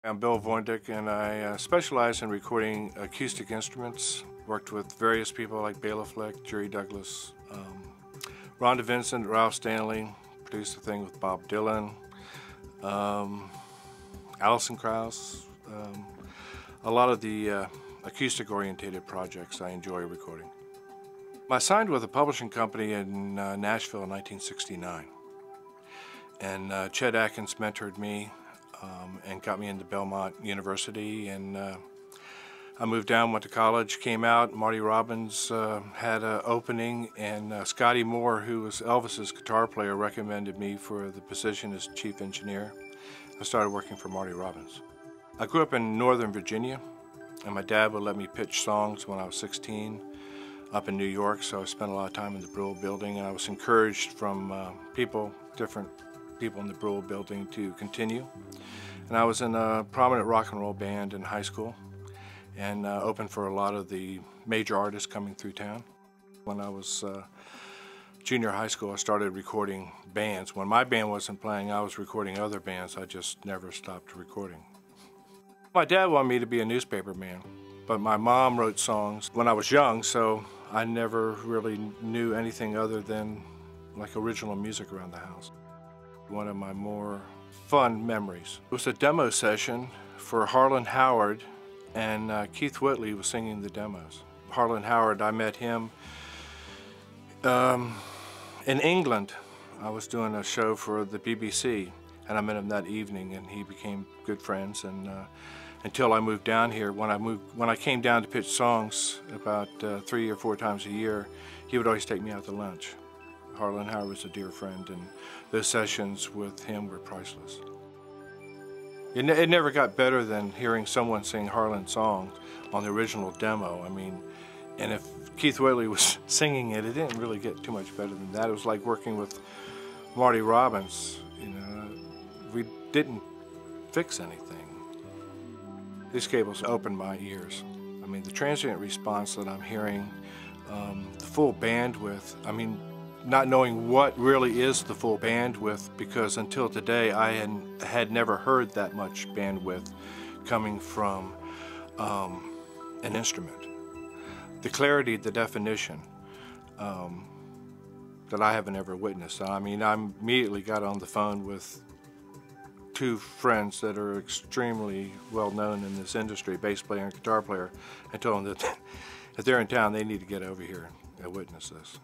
I'm Bil VornDick, and I specialize in recording acoustic instruments. Worked with various people like Bil VornDick, Jerry Douglas, Rhonda Vincent, Ralph Stanley. Produced a thing with Bob Dylan, Alison Krauss. A lot of the acoustic-oriented projects I enjoy recording. I signed with a publishing company in Nashville in 1969, and Chet Atkins mentored me and got me into Belmont University, and I moved down, went to college, came out. Marty Robbins had an opening, and Scotty Moore, who was Elvis's guitar player, recommended me for the position as chief engineer. I started working for Marty Robbins. I grew up in Northern Virginia, and my dad would let me pitch songs when I was 16 up in New York, so I spent a lot of time in the Brule building, and I was encouraged from different people in the Brule building to continue. And I was in a prominent rock and roll band in high school and opened for a lot of the major artists coming through town. When I was junior high school, I started recording bands. When my band wasn't playing, I was recording other bands. I just never stopped recording. My dad wanted me to be a newspaper man, but my mom wrote songs when I was young, so I never really knew anything other than like original music around the house. One of my more fun memories was a demo session for Harlan Howard, and Keith Whitley was singing the demos. Harlan Howard, I met him in England. I was doing a show for the BBC, and I met him that evening, and he became good friends. And until I moved down here, when I came down to pitch songs about 3 or 4 times a year, he would always take me out to lunch. Harlan Howard was a dear friend, and those sessions with him were priceless. It never got better than hearing someone sing Harlan's songs on the original demo. I mean, and if Keith Whitley was singing it, it didn't really get too much better than that. It was like working with Marty Robbins. You know, we didn't fix anything. These cables opened my ears. I mean, the transient response that I'm hearing, the full bandwidth, I mean, not knowing what really is the full bandwidth, because until today I had never heard that much bandwidth coming from an instrument. The clarity, the definition that I haven't ever witnessed. I mean, I immediately got on the phone with 2 friends that are extremely well known in this industry, bass player and guitar player, and told them that if they're in town, they need to get over here and witness this.